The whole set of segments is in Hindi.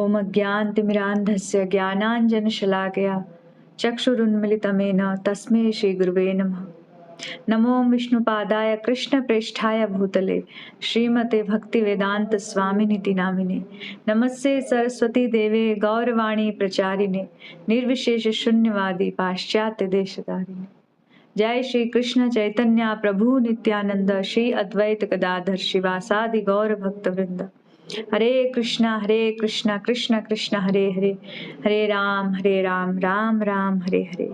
ओम अज्ञानतिमिरान्धस्य ज्ञानाञ्जनशलाकया चक्षुरुन्मिलितमेन तस्मै श्रीगुरुवे नमः। नमो विष्णुपादाय कृष्णप्रेष्ठाय भूतले श्रीमते भक्तिवेदांत स्वामिनिति नामिने। नमस्ते सरस्वती देवे गौरवाणी प्रचारिणे निर्विशेष शून्यवादी पाश्चात्य देशतारिणे। जय श्री कृष्ण चैतन्य प्रभु नित्यानंद श्री अद्वैत गदाधर शिवासादि गौर भक्त वृंद। हरे कृष्णा कृष्ण कृष्ण हरे हरे, हरे राम राम राम हरे हरे।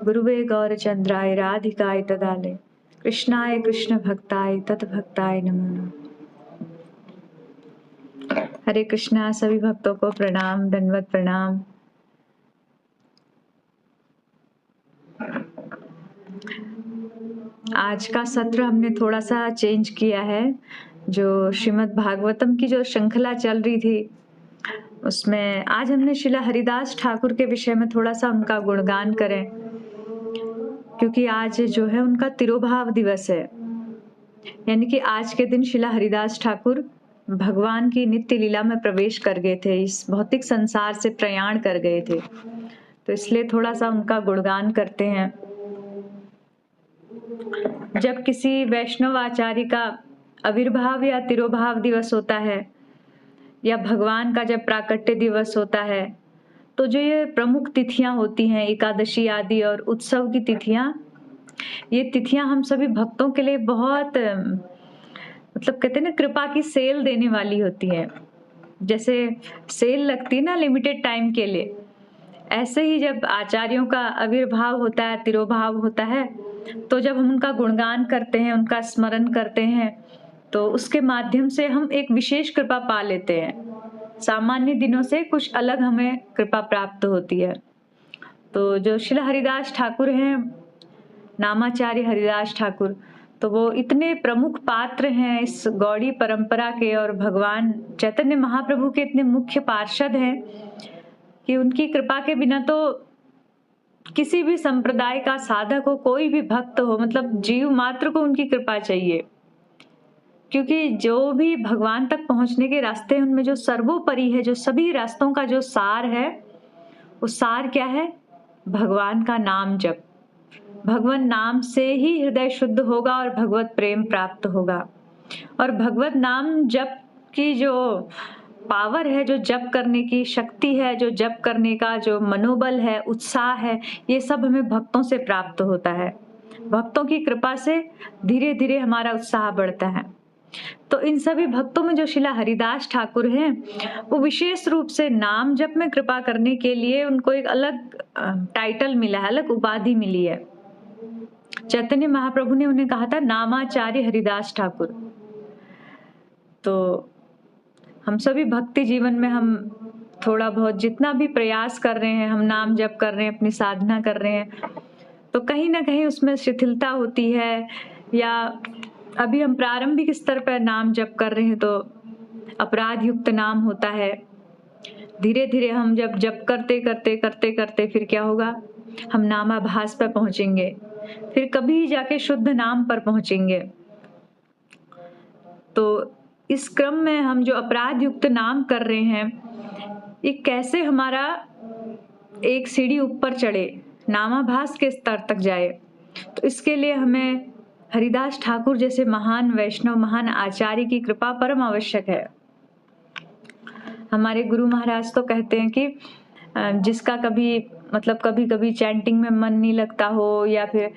गुरुवे गौरचंद्राय राधिकाय तदाले कृष्णाय कृष्ण भक्ताय तद्भक्ताय नमो नमः। हरे कृष्णा। सभी भक्तों को प्रणाम, दंडवत प्रणाम। आज का सत्र हमने थोड़ा सा चेंज किया है। जो श्रीमद् भागवतम की जो श्रृंखला चल रही थी उसमें आज हमने श्रीला हरिदास ठाकुर के विषय में थोड़ा सा उनका गुणगान करें, क्योंकि आज जो है उनका तिरोभाव दिवस है। यानी कि आज के दिन श्रीला हरिदास ठाकुर भगवान की नित्य लीला में प्रवेश कर गए थे, इस भौतिक संसार से प्रयाण कर गए थे। तो इसलिए थोड़ा सा उनका गुणगान करते हैं। जब किसी वैष्णव आचार्य का आविर्भाव या तिरोभाव दिवस होता है या भगवान का जब प्राकट्य दिवस होता है, तो जो ये प्रमुख तिथियां होती हैं, एकादशी आदि और उत्सव की तिथियां, ये तिथियां हम सभी भक्तों के लिए बहुत मतलब कहते हैं ना, कृपा की सेल देने वाली होती है। जैसे सेल लगती है ना लिमिटेड टाइम के लिए, ऐसे ही जब आचार्यों का आविर्भाव होता है, तिरोभाव होता है, तो जब हम उनका गुणगान करते हैं, उनका स्मरण करते हैं, तो उसके माध्यम से हम एक विशेष कृपा पा लेते हैं। सामान्य दिनों से कुछ अलग हमें कृपा प्राप्त होती है। तो जो श्री हरिदास ठाकुर हैं, नामाचार्य हरिदास ठाकुर, तो वो इतने प्रमुख पात्र हैं इस गौड़ी परंपरा के और भगवान चैतन्य महाप्रभु के इतने मुख्य पार्षद हैं कि उनकी कृपा के बिना तो किसी भी संप्रदाय का साधक हो, कोई भी भक्त हो, मतलब जीव मात्र को उनकी कृपा चाहिए। क्योंकि जो भी भगवान तक पहुंचने के रास्ते हैं, उनमें जो सर्वोपरि है, जो सभी रास्तों का जो सार है, वो सार क्या है? भगवान का नाम जप। भगवान नाम से ही हृदय शुद्ध होगा और भगवत प्रेम प्राप्त होगा। और भगवत नाम जप की जो पावर है, जो जप करने की शक्ति है, जो जप करने का जो मनोबल है, उत्साह है, ये सब हमें भक्तों से प्राप्त होता है। भक्तों की कृपा से धीरे धीरे हमारा उत्साह बढ़ता है। तो इन सभी भक्तों में जो श्रीला हरिदास ठाकुर हैं, वो विशेष रूप से नाम जप में कृपा करने के लिए उनको एक अलग टाइटल मिला है, अलग उपाधि मिली है। चैतन्य महाप्रभु ने उन्हें कहा था नामाचार्य हरिदास ठाकुर। तो हम सभी भक्ति जीवन में हम थोड़ा बहुत जितना भी प्रयास कर रहे हैं, हम नाम जप कर रहे हैं, अपनी साधना कर रहे हैं, तो कहीं ना कहीं उसमें शिथिलता होती है। या अभी हम प्रारंभिक स्तर पर नाम जप कर रहे हैं तो अपराध युक्त नाम होता है। धीरे धीरे हम जब जप करते करते करते करते फिर क्या होगा? हम नामाभास पर पहुंचेंगे, फिर कभी जाके शुद्ध नाम पर पहुंचेंगे। तो इस क्रम में हम जो अपराध युक्त नाम कर रहे हैं, ये कैसे हमारा एक सीढ़ी ऊपर चढ़े, नामाभास के स्तर तक जाए, तो इसके लिए हमें हरिदास ठाकुर जैसे महान वैष्णव, महान आचार्य की कृपा परम आवश्यक है। हमारे गुरु महाराज तो कहते हैं कि जिसका कभी कभी चैंटिंग में मन नहीं लगता हो, या फिर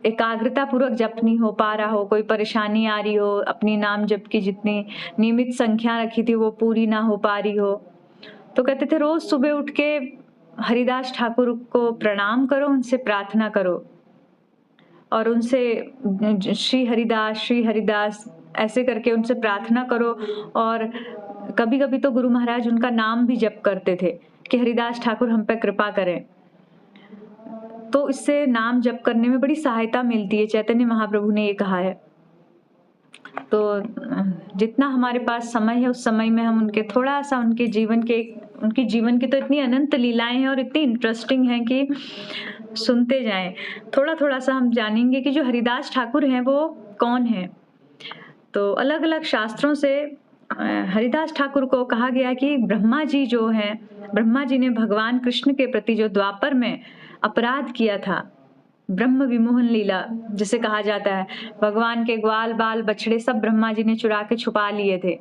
एकाग्रता पूर्वक जप नहीं हो पा रहा हो, कोई परेशानी आ रही हो, अपनी नाम जप की जितनी नियमित संख्या रखी थी वो पूरी ना हो पा रही हो, तो कहते थे रोज सुबह उठ के हरिदास ठाकुर को प्रणाम करो, उनसे प्रार्थना करो और उनसे श्री हरिदास ऐसे करके उनसे प्रार्थना करो। और कभी कभी तो गुरु महाराज उनका नाम भी जप करते थे कि हरिदास ठाकुर हम पे कृपा करें। तो इससे नाम जप करने में बड़ी सहायता मिलती है, चैतन्य महाप्रभु ने ये कहा है। तो जितना हमारे पास समय है उस समय में हम उनके थोड़ा सा उनकी जीवन की तो इतनी अनंत लीलाएं हैं और इतनी इंटरेस्टिंग हैं कि सुनते जाएं। थोड़ा थोड़ा सा हम जानेंगे कि जो हरिदास ठाकुर हैं वो कौन है। तो अलग अलग शास्त्रों से हरिदास ठाकुर को कहा गया कि ब्रह्मा जी जो हैं, ब्रह्मा जी ने भगवान कृष्ण के प्रति जो द्वापर में अपराध किया था, ब्रह्म विमोहन लीला जिसे कहा जाता है, भगवान के ग्वाल बाल बछड़े सब ब्रह्मा जी ने चुरा के छुपा लिए थे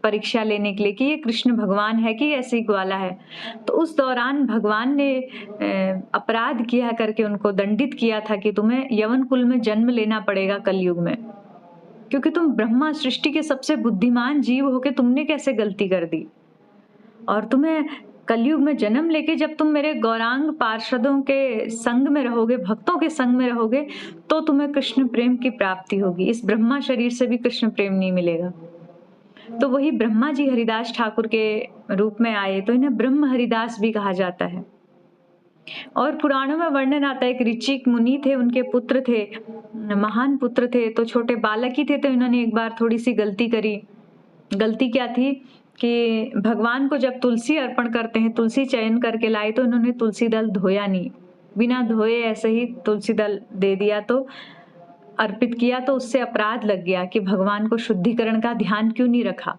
परीक्षा लेने के लिए कि ये कृष्ण भगवान है कि ऐसी ग्वाला है। तो उस दौरान भगवान ने अपराध किया करके उनको दंडित किया था कि तुम्हें यवन कुल में जन्म लेना पड़ेगा कलयुग में, क्योंकि तुम ब्रह्मा सृष्टि के सबसे बुद्धिमान जीव होके तुमने कैसे गलती कर दी, और तुम्हें कलयुग में जन्म लेके जब तुम मेरे गौरांग पार्षदों के संग में रहोगे, भक्तों के संग में रहोगे, तो तुम्हें कृष्ण प्रेम की प्राप्ति होगी। इस ब्रह्मा शरीर से भी कृष्ण प्रेम नहीं मिलेगा। तो वही ब्रह्मा जी हरिदास ठाकुर के रूप में आए, तो इन्हें ब्रह्म हरिदास भी कहा जाता है। और पुराणों में वर्णन आता है कि ऋचिक मुनि थे, उनके पुत्र थे, महान पुत्र थे, तो छोटे बालक ही थे, तो इन्होंने एक बार थोड़ी सी गलती करी। गलती क्या थी कि भगवान को जब तुलसी अर्पण करते हैं, तुलसी चयन करके लाए, तो इन्होंने तुलसी दल धोया नहीं, बिना धोए ऐसे ही तुलसी दल दे दिया, तो अर्पित किया, तो उससे अपराध लग गया कि भगवान को शुद्धिकरण का ध्यान क्यों नहीं रखा।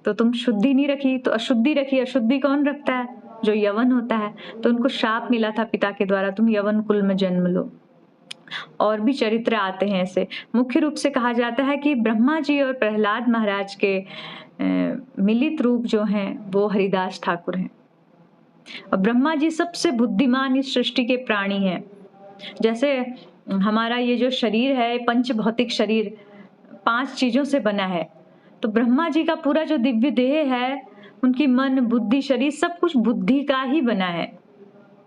तो तुम शुद्धि नहीं रखी तो अशुद्धि रखी। अशुद्धि कौन रखता है? जो यवन होता है। तो उनको शाप मिला था पिता के द्वारा, तुम यवन कुल में जन्म लो। और भी चरित्र आते हैं ऐसे। मुख्य रूप से कहा जाता है कि ब्रह्मा जी और प्रहलाद महाराज के मिलित रूप जो हैं वो हरिदास ठाकुर हैं। और ब्रह्मा जी सबसे बुद्धिमान इस सृष्टि के प्राणी हैं। जैसे हमारा ये जो शरीर है, पंच भौतिक शरीर 5 चीजों से बना है, तो ब्रह्मा जी का पूरा जो दिव्य देह है, उनकी मन बुद्धि शरीर सब कुछ बुद्धि का ही बना है।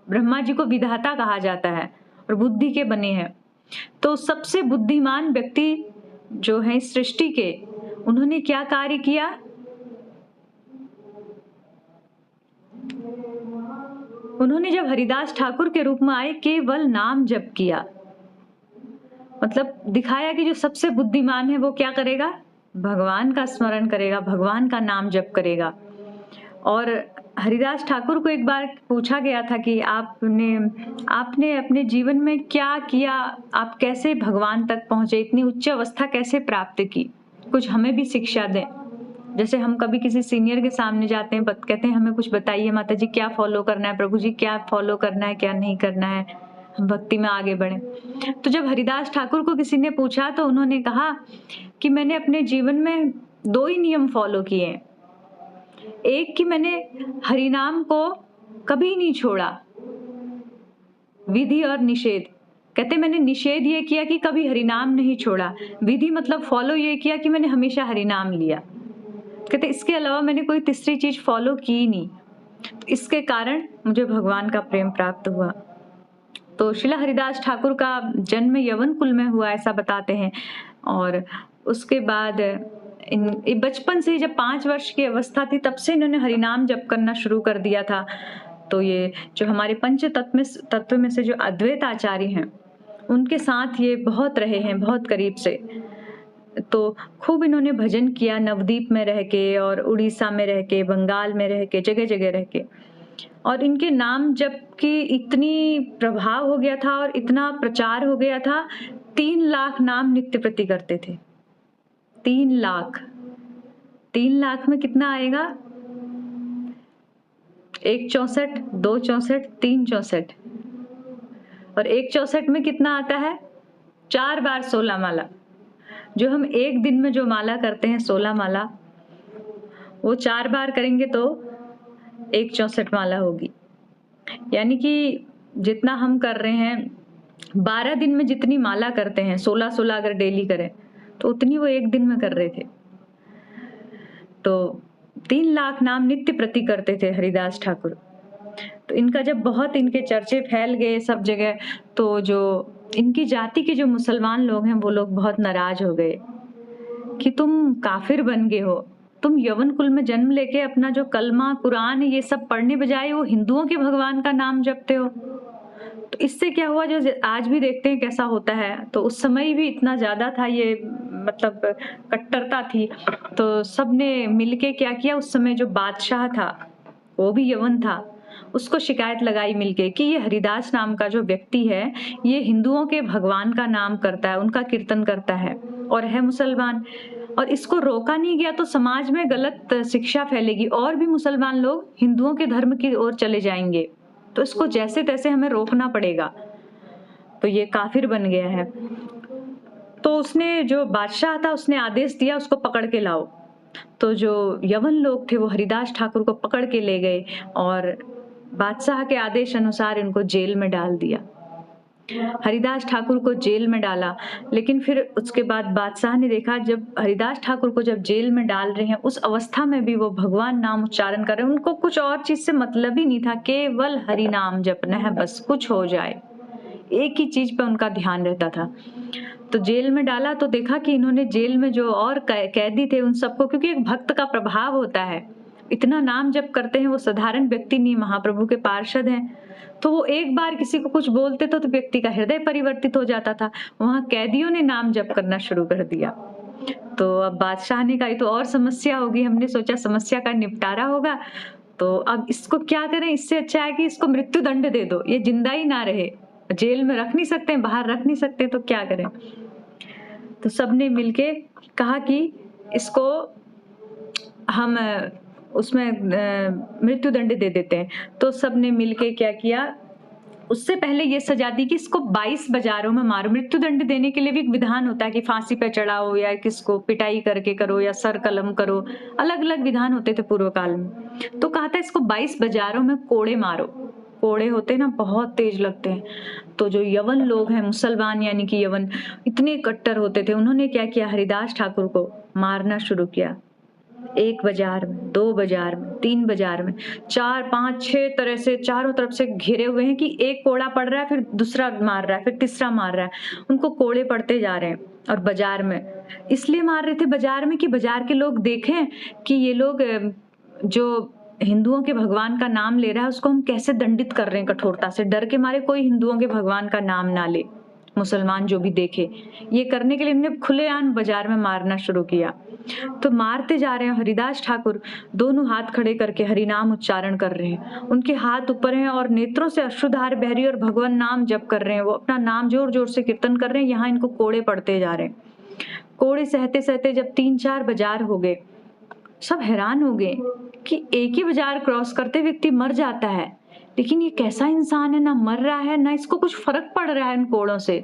ब्रह्मा जी को विधाता कहा जाता है और बुद्धि के बने हैं। तो सबसे बुद्धिमान व्यक्ति जो है इस सृष्टि के, उन्होंने क्या कार्य किया? उन्होंने जब हरिदास ठाकुर के रूप में आए, केवल नाम जप किया। मतलब दिखाया कि जो सबसे बुद्धिमान है वो क्या करेगा? भगवान का स्मरण करेगा, भगवान का नाम जप करेगा। और हरिदास ठाकुर को एक बार पूछा गया था कि आपने अपने जीवन में क्या किया, आप कैसे भगवान तक पहुंचे, इतनी उच्च अवस्था कैसे प्राप्त की, कुछ हमें भी शिक्षा दें। जैसे हम कभी किसी सीनियर के सामने जाते हैं, कहते हैं हमें कुछ बताइए माता जी, क्या फॉलो करना है, प्रभु जी क्या फॉलो करना है, क्या नहीं करना है, हम भक्ति में आगे बढ़े। तो जब हरिदास ठाकुर को किसी ने पूछा तो उन्होंने कहा कि मैंने अपने जीवन में 2 ही नियम फॉलो किए हैं। एक कि मैंने हरिनाम को कभी नहीं छोड़ा, विधि और निषेध। कहते मैंने निषेध ये किया कि कभी हरिनाम नहीं छोड़ा, विधि मतलब फॉलो ये किया कि मैंने हमेशा हरिनाम लिया। कहते इसके अलावा मैंने कोई तीसरी चीज फॉलो की नहीं। तो इसके कारण मुझे भगवान का प्रेम प्राप्त हुआ। तो श्रीला हरिदास ठाकुर का जन्म यवन कुल में हुआ ऐसा बताते हैं। और उसके बाद बचपन से जब 5 वर्ष की अवस्था थी तब से इन्होंने हरिनाम जप करना शुरू कर दिया था। तो ये जो हमारे पंच तत्व में से जो अद्वैत आचार्य हैं, उनके साथ ये बहुत रहे हैं, बहुत करीब से। तो खूब इन्होंने भजन किया, नवदीप में रह के और उड़ीसा में रह के, बंगाल में रह के, जगह जगह रह के। और इनके नाम जप की इतनी प्रभाव हो गया था और इतना प्रचार हो गया था, 3 लाख नाम नित्य प्रति करते थे। 3 लाख। 3 लाख में कितना आएगा? 1 64, 2 64, 3 64। और 1 64 में कितना आता है? 4 बार 16 माला। जो हम एक दिन में जो माला करते हैं 16 माला, वो 4 बार करेंगे तो 1 64 माला होगी। यानी कि जितना हम कर रहे हैं, 12 दिन में जितनी माला करते हैं, 16-16 अगर डेली करें तो उतनी वो एक दिन में कर रहे थे। तो 3 लाख नाम नित्य प्रति करते थे हरिदास ठाकुर। तो इनका जब बहुत इनके चर्चे फैल गए सब जगह, तो जो इनकी जाति के जो मुसलमान लोग हैं वो लोग बहुत नाराज हो गए कि तुम काफिर बन गए हो, तुम यवन कुल में जन्म लेके अपना जो कलमा कुरान ये सब पढ़ने बजाय वो हिंदुओं के भगवान का नाम जपते हो। तो इससे क्या हुआ, जो आज भी देखते हैं कैसा होता है, तो उस समय भी इतना ज्यादा था ये, मतलब कट्टरता थी। तो सबने मिलके क्या किया, उस समय जो बादशाह था वो भी यवन था, उसको शिकायत लगाई मिलके कि ये हरिदास नाम का जो व्यक्ति है ये हिंदुओं के भगवान का नाम करता है, उनका कीर्तन करता है और है मुसलमान। और इसको रोका नहीं गया तो समाज में गलत शिक्षा फैलेगी और भी मुसलमान लोग हिंदुओं के धर्म की ओर चले जाएंगे। तो इसको जैसे तैसे हमें रोकना पड़ेगा। तो ये काफिर बन गया है। तो उसने, जो बादशाह था, उसने आदेश दिया उसको पकड़ के लाओ। तो जो यवन लोग थे वो हरिदास ठाकुर को पकड़ के ले गए और बादशाह के आदेश अनुसार इनको जेल में डाल दिया। हरिदास ठाकुर को जेल में डाला, लेकिन फिर उसके बाद बादशाह ने देखा जब हरिदास ठाकुर को जब जेल में डाल रहे हैं उस अवस्था में भी वो भगवान नाम उच्चारण कर रहे हैं। उनको कुछ और चीज से मतलब ही नहीं था, केवल हरि नाम जपना है, बस कुछ हो जाए, एक ही चीज पे उनका ध्यान रहता था। तो जेल में डाला तो देखा कि इन्होंने जेल में जो और कैदी थे उन सबको, क्योंकि एक भक्त का प्रभाव होता है, इतना नाम जप करते हैं, वो साधारण व्यक्ति नहीं, महाप्रभु के पार्षद हैं, तो वो एक बार किसी को कुछ बोलते तो व्यक्ति का हृदय परिवर्तित हो जाता था। वहां कैदियों ने नाम जप करना शुरू कर दिया। तो अब बादशाह ने कहा ये तो और समस्या होगी। हमने सोचा समस्या का निपटारा होगा, तो अब इसको क्या करें, इससे अच्छा है कि इसको मृत्यु दंड दे दो, ये जिंदा ही ना रहे, जेल में रख नहीं सकते, बाहर रख नहीं सकते, तो क्या करें। तो सबने मिलके कहा कि इसको हम उसमें मृत्यु दंड दे देते हैं। तो सबने मिलके क्या किया, उससे पहले ये सजा दी कि इसको 22 बाजारों में मारो। मृत्यु दंड देने के लिए भी एक विधान होता है कि फांसी पे चढ़ाओ या किसको पिटाई करके करो या सर कलम करो, अलग अलग विधान होते थे पूर्व काल में। तो कहा था इसको 22 बाजारों में कोड़े मारो। कोड़े होते ना, बहुत तेज लगते हैं। तो जो यवन लोग हैं, मुसलमान यानी कि यवन, इतने कट्टर होते थे, उन्होंने क्या किया, हरिदास ठाकुर को मारना शुरू किया। 1 बाजार में, 2 बाजार में, 3 बाजार में, 4, 5, 6 तरह से चारों तरफ से घिरे हुए हैं कि एक कोड़ा पड़ रहा है, फिर दूसरा मार रहा है, फिर तीसरा मार रहा है, उनको कोड़े पड़ते जा रहे हैं। और बाजार में इसलिए मार रहे थे बाजार में कि बाजार के लोग देखें कि ये लोग जो हिंदुओं के भगवान का नाम ले रहा है उसको हम कैसे दंडित कर रहे हैं कठोरता से। डर के मारे कोई हिंदुओं के भगवान का नाम ना ले, मुसलमान जो भी देखे। ये करने के लिए इन्होंने खुलेआम बाजार में मारना शुरू किया। तो मारते जा रहे हैं। हरिदास ठाकुर दोनों हाथ खड़े करके हरिनाम उच्चारण कर रहे हैं, उनके हाथ ऊपर हैं और नेत्रों से अश्रुधार बह रही है और भगवान नाम जप कर रहे हैं। वो अपना नाम जोर जोर से कीर्तन कर रहे हैं। यहाँ इनको कोड़े पड़ते जा रहे हैं। कोड़े सहते सहते जब 3-4 बाजार हो गए, सब हैरान हो गए कि एक ही बाजार क्रॉस करते व्यक्ति मर जाता है, लेकिन ये कैसा इंसान है, ना मर रहा है ना इसको कुछ फर्क पड़ रहा है इन कोड़ों से।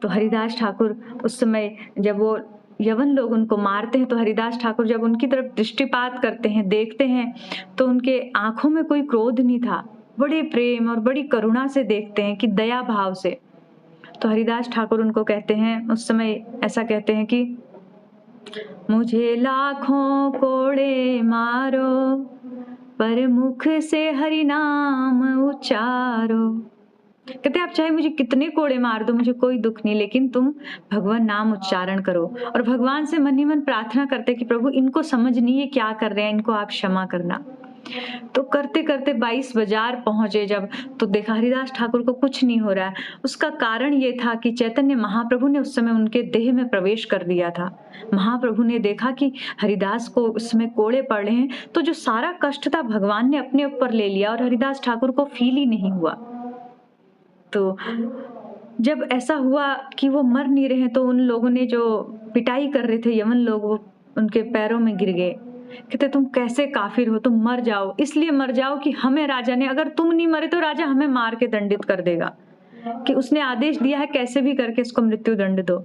तो हरिदास ठाकुर उस समय जब वो यवन लोग उनको मारते हैं तो हरिदास ठाकुर जब उनकी तरफ दृष्टिपात करते हैं, देखते हैं, तो उनके आंखों में कोई क्रोध नहीं था, बड़े प्रेम और बड़ी करुणा से देखते हैं कि दया भाव से। तो हरिदास ठाकुर उनको कहते हैं, उस समय ऐसा कहते हैं कि मुझे लाखों कोड़े मारो पर मुख से हरि नाम उच्चारो। कहते आप चाहे मुझे कितने कोड़े मार दो, मुझे कोई दुख नहीं, लेकिन तुम भगवान नाम उच्चारण करो। और भगवान से मन ही मन प्रार्थना करते कि प्रभु इनको समझ नहीं है क्या कर रहे हैं, इनको आप क्षमा करना। तो करते करते 22 बाजार पहुंचे जब, तो देखा हरिदास ठाकुर को कुछ नहीं हो रहा है। उसका कारण ये था कि चैतन्य महाप्रभु ने उस समय उनके देह में प्रवेश कर दिया था। महाप्रभु ने देखा कि हरिदास को उसमें कोड़े पड़ रहे हैं, तो जो सारा कष्ट था भगवान ने अपने ऊपर ले लिया और हरिदास ठाकुर को फील ही नहीं हुआ। तो जब ऐसा हुआ कि वो मर नहीं रहे, तो उन लोगों ने जो पिटाई कर रहे थे यमन लोग, वो उनके पैरों में गिर गए। कहते तुम कैसे काफिर हो, तुम मर जाओ, इसलिए मर जाओ कि हमें राजा ने, अगर तुम नहीं मरे तो राजा हमें मार के दंडित कर देगा, कि उसने आदेश दिया है कैसे भी करके इसको मृत्यु दंड दो,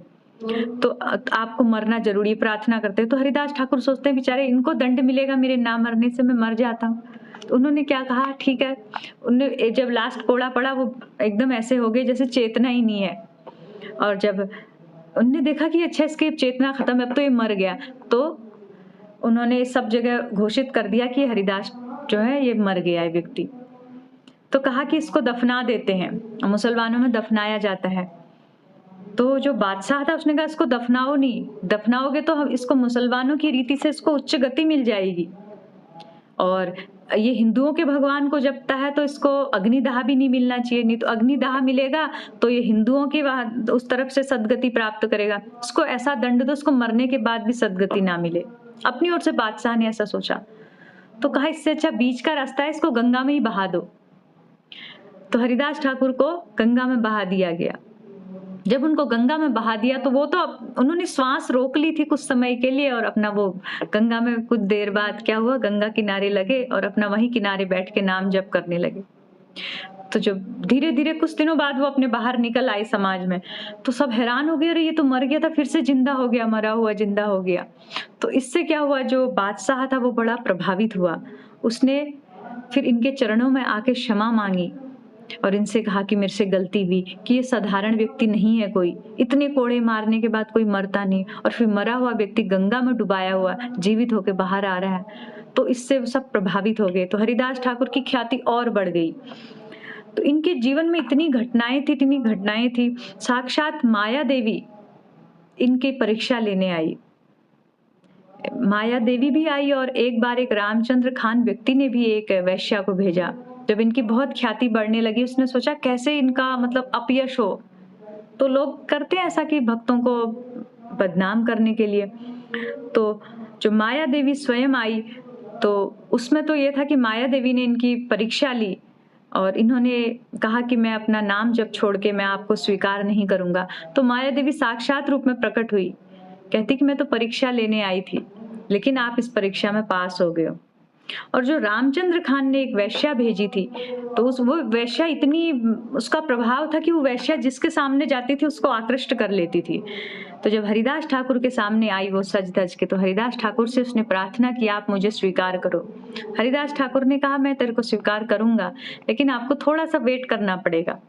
तो आपको मरना जरूरी। प्रार्थना करते हैं। तो हरिदास ठाकुर सोचते हैं बेचारे इनको दंड मिलेगा मेरे ना मरने से, मैं मर जाता हूँ। तो उन्होंने क्या कहा, ठीक है। उन्होंने जब लास्ट कोड़ा पड़ा वो एकदम ऐसे हो गए जैसे चेतना ही नहीं है। और जब उन्होंने देखा कि अच्छा इसकी चेतना खत्म है, अब तो ये मर गया, तो उन्होंने सब जगह घोषित कर दिया कि हरिदास जो है ये मर गया है व्यक्ति। तो कहा कि इसको दफना देते हैं। मुसलमानों में दफनाया जाता है। तो जो बादशाह था उसने कहा इसको दफनाओ नहीं, दफनाओगे तो हम इसको मुसलमानों की रीति से इसको उच्च गति मिल जाएगी, और ये हिंदुओं के भगवान को जपता है तो इसको अग्निदाह भी नहीं मिलना चाहिए, नहीं तो अग्निदाह मिलेगा तो ये हिंदुओं की उस तरफ से सदगति प्राप्त करेगा। इसको ऐसा दंड दो इसको मरने के बाद भी सदगति ना मिले। अपनी ओर से बादशाह ने ऐसा सोचा। तो कहा इससे अच्छा बीच का रास्ता है, इसको गंगा में ही बहा दो। तो हरिदास ठाकुर को गंगा में बहा दिया गया। जब उनको गंगा में बहा दिया तो वो तो उन्होंने श्वास रोक ली थी कुछ समय के लिए और अपना वो गंगा में कुछ देर बाद क्या हुआ, गंगा किनारे लगे और अपना वहीं किनारे बैठ के नाम जप करने लगे। तो जब धीरे-धीरे कुछ दिनों बाद वो अपने बाहर निकल आई समाज में, तो सब हैरान हो गए, अरे ये तो मर गया था फिर से जिंदा हो गया, मरा हुआ जिंदा हो गया। तो इससे क्या हुआ, जो बादशाह था वो बड़ा प्रभावित हुआ। उसने फिर इनके चरणों में आके क्षमा मांगी और इनसे कहा कि मेरे से गलती हुई, कि ये साधारण व्यक्ति नहीं है कोई, इतने कोड़े मारने के बाद कोई मरता नहीं और फिर मरा हुआ व्यक्ति गंगा में डुबाया हुआ जीवित होकर बाहर आ रहा है। तो इससे सब प्रभावित हो गए। तो हरिदास ठाकुर की ख्याति और बढ़ गई। तो इनके जीवन में इतनी घटनाएं थी, साक्षात माया देवी इनकी परीक्षा लेने आई। माया देवी भी आई और एक बार एक रामचंद्र खान व्यक्ति ने भी एक वैश्या को भेजा। जब इनकी बहुत ख्याति बढ़ने लगी, उसने सोचा कैसे इनका मतलब अपयश हो। तो लोग करते हैं ऐसा कि भक्तों को बदनाम करने के लिए। तो जो माया देवी स्वयं आई, तो उसमें तो ये था कि माया देवी ने इनकी परीक्षा ली और इन्होंने कहा कि मैं अपना नाम जब छोड़ के मैं आपको स्वीकार नहीं करूंगा। तो माया देवी साक्षात रूप में प्रकट हुई, कहती कि मैं तो परीक्षा लेने आई थी, लेकिन आप इस परीक्षा में पास हो गए हो। और जो रामचंद्र खान ने एक वैश्या भेजी थी, तो वो वैश्या इतनी, उसका प्रभाव था कि वो वैश्या जिसके सामने जाती थी उसको आकृष्ट कर लेती थी। तो जब हरिदास ठाकुर के सामने आई वो सज धज के, तो हरिदास ठाकुर से उसने प्रार्थना की, आप मुझे स्वीकार करो। हरिदास ठाकुर ने कहा, मैं तेरे को स्वीकार करूंगा, लेकिन आपको थोड़ा सा वेट करना पड़ेगा,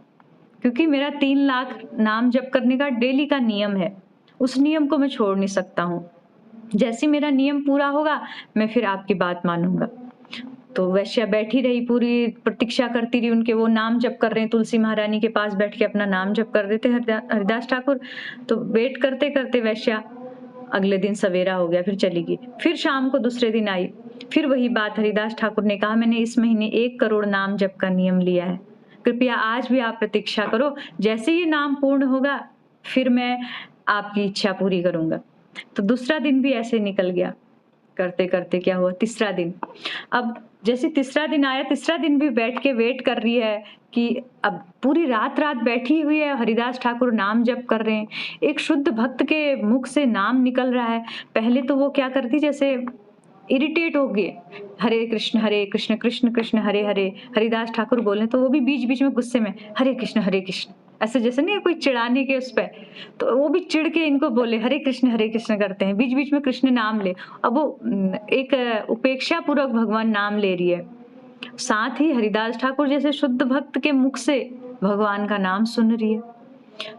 क्योंकि मेरा 3 लाख नाम जप करने का डेली का नियम है, उस नियम को मैं छोड़ नहीं सकता हूँ। जैसे मेरा नियम पूरा होगा मैं फिर आपकी बात मानूंगा। तो वैश्या बैठी रही, पूरी प्रतीक्षा करती रही उनके, वो नाम जप कर रहे हैं, तुलसी महारानी के पास बैठ के अपना नाम जप कर रहे थे हरिदास ठाकुर। तो वेट करते करते वैश्या, अगले दिन सवेरा हो गया, फिर चली गई। फिर शाम को दूसरे दिन आई, फिर वही बात। हरिदास ठाकुर ने कहा, मैंने इस महीने 1 करोड़ नाम जप का नियम लिया है, कृपया आज भी आप प्रतीक्षा करो, जैसे ही नाम पूर्ण होगा फिर मैं आपकी इच्छा पूरी करूंगा। तो दूसरा दिन भी ऐसे निकल गया। करते करते क्या हुआ, तीसरा दिन। अब जैसे तीसरा दिन आया, तीसरा दिन भी बैठ के वेट कर रही है कि अब पूरी रात बैठी हुई है, हरिदास ठाकुर नाम जप कर रहे हैं, एक शुद्ध भक्त के मुख से नाम निकल रहा है। पहले तो वो क्या करती, जैसे इरिटेट हो गए, हरे कृष्ण कृष्ण कृष्ण हरे हरे, हरिदास ठाकुर बोले तो वो भी बीच बीच में गुस्से में हरे कृष्ण, ऐसे जैसे नहीं कोई चिढ़ाने के उस पर, तो वो भी चिढ़ के इनको बोले हरे कृष्ण करते हैं, बीच बीच में कृष्ण नाम ले। अब वो एक उपेक्षा पूर्वक भगवान नाम ले रही है, साथ ही हरिदास ठाकुर जैसे शुद्ध भक्त के मुख से भगवान का नाम सुन रही है।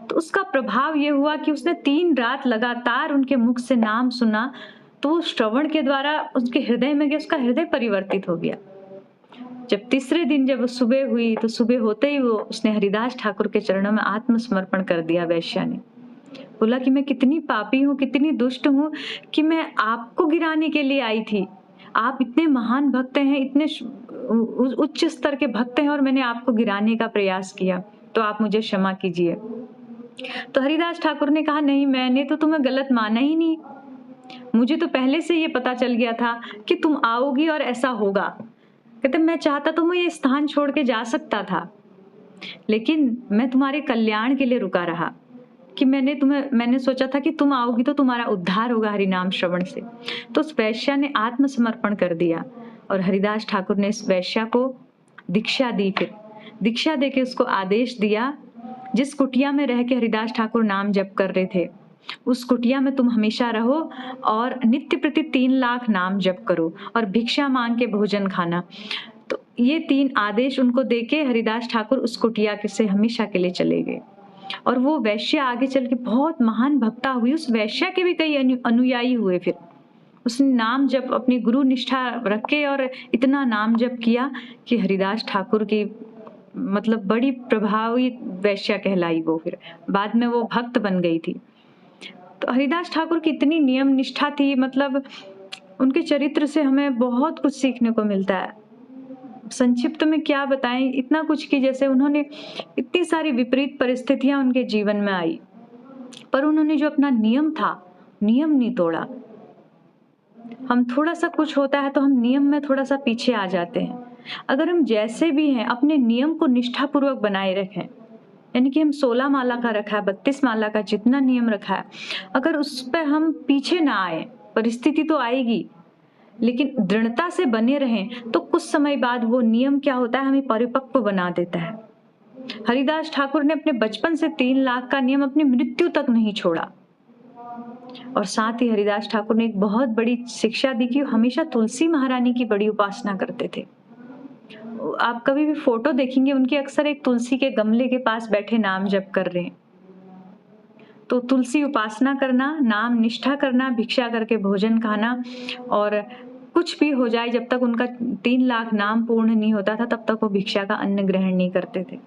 तो उसका प्रभाव ये हुआ कि उसने 3 रात लगातार उनके मुख से नाम सुना, तो श्रवण के द्वारा उसके हृदय में गया, उसका हृदय परिवर्तित हो गया। जब तीसरे दिन जब सुबह हुई, तो सुबह होते ही वो उसने हरिदास ठाकुर के चरणों में आत्मसमर्पण कर दिया। वैश्या ने बोला कि मैं कितनी पापी हूँ, कितनी दुष्ट हूँ कि मैं आपको गिराने के लिए आई थी। आप इतने महान भक्त हैं, इतने उच्च स्तर के भक्त हैं और मैंने आपको गिराने का प्रयास किया, तो आप मुझे क्षमा कीजिए। तो हरिदास ठाकुर ने कहा, नहीं, मैंने तो तुम्हें गलत माना ही नहीं, मुझे तो पहले से ये पता चल गया था कि तुम आओगी और ऐसा होगा। कहते मैं चाहता तो मैं ये स्थान छोड़ के जा सकता था, लेकिन मैं तुम्हारे कल्याण के लिए रुका रहा, कि मैंने सोचा था कि तुम आओगी तो तुम्हारा उद्धार होगा हरिनाम श्रवण से। तो उस वैश्या ने आत्मसमर्पण कर दिया और हरिदास ठाकुर ने इस वैश्या को दीक्षा दी। फिर दीक्षा देके उसको आदेश दिया, जिस कुटिया में रह के हरिदास ठाकुर नाम जप कर रहे थे उस कुटिया में तुम हमेशा रहो और नित्य प्रति 3 लाख नाम जप करो और भिक्षा मांग के भोजन खाना। तो ये 3 आदेश उनको देके हरिदास ठाकुर उस कुटिया से हमेशा के लिए चले गए। और वो वैश्या आगे चल के बहुत महान भक्ता हुई। उस वैश्या के भी कई अनुयायी हुए। फिर उसने नाम जप अपनी गुरु निष्ठा रख के और इतना नाम जप किया कि हरिदास ठाकुर की मतलब बड़ी प्रभावी वैश्या कहलाई वो। फिर बाद में वो भक्त बन गई थी। तो हरिदास ठाकुर की इतनी नियम निष्ठा थी, मतलब उनके चरित्र से हमें बहुत कुछ सीखने को मिलता है। संक्षिप्त में क्या बताएं, इतना कुछ कि जैसे उन्होंने इतनी सारी विपरीत परिस्थितियां उनके जीवन में आई, पर उन्होंने जो अपना नियम था, नियम नहीं तोड़ा। हम थोड़ा सा कुछ होता है तो हम नियम में थोड़ा सा पीछे आ जाते हैं। अगर हम जैसे भी हैं अपने नियम को निष्ठापूर्वक बनाए रखें यानी कि हम 16 माला का रखा है, 32 माला का जितना नियम रखा है, अगर उस पर हम पीछे ना आए, परिस्थिति तो आएगी लेकिन दृढ़ता से बने रहें तो कुछ समय बाद वो नियम क्या होता है, हमें परिपक्व बना देता है। हरिदास ठाकुर ने अपने बचपन से 3 लाख का नियम अपनी मृत्यु तक नहीं छोड़ा। और साथ ही हरिदास ठाकुर ने एक बहुत बड़ी शिक्षा दी कि हमेशा तुलसी महारानी की बड़ी उपासना करते थे। आप कभी भी फोटो देखेंगे उनकी, अक्सर एक तुलसी के गमले के पास बैठे नाम जप कर रहे हैं। तो तुलसी उपासना करना, नाम निष्ठा करना, भिक्षा करके भोजन खाना, और कुछ भी हो जाए, जब तक उनका 3 लाख नाम पूर्ण नहीं होता था तब तक वो भिक्षा का अन्न ग्रहण नहीं करते थे।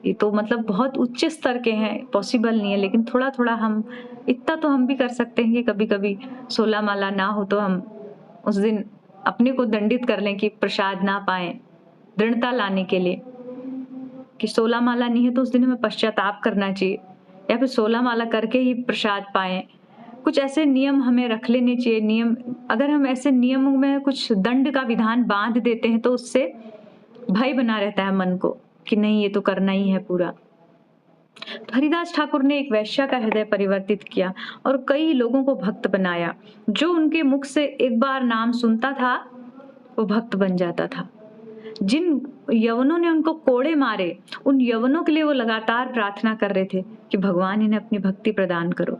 ये तो मतलब बहुत उच्च स्तर के हैं, पॉसिबल नहीं है, लेकिन थोड़ा थोड़ा हम इतना तो हम भी कर सकते हैं कि कभी कभी 16 माला ना हो तो हम उस दिन अपने को दंडित कर लें कि प्रसाद ना पाए, दृढ़ता लाने के लिए कि 16 माला नहीं है तो उस दिन हमें पश्चाताप करना चाहिए, या फिर 16 माला करके ही प्रसाद पाए। कुछ ऐसे नियम हमें रख लेने चाहिए। नियम, अगर हम ऐसे नियमों में कुछ दंड का विधान बांध देते हैं तो उससे भय बना रहता है मन को कि नहीं ये तो करना ही है पूरा। तो हरिदास ठाकुर ने एक वैश्या का हृदय परिवर्तित किया और कई लोगों को भक्त बनाया। जो उनके मुख से एक बार नाम सुनता था वो भक्त बन जाता था। जिन यवनों ने उनको कोड़े मारे, उन यवनों के लिए वो लगातार प्रार्थना कर रहे थे कि भगवान इन्हें अपनी भक्ति प्रदान करो।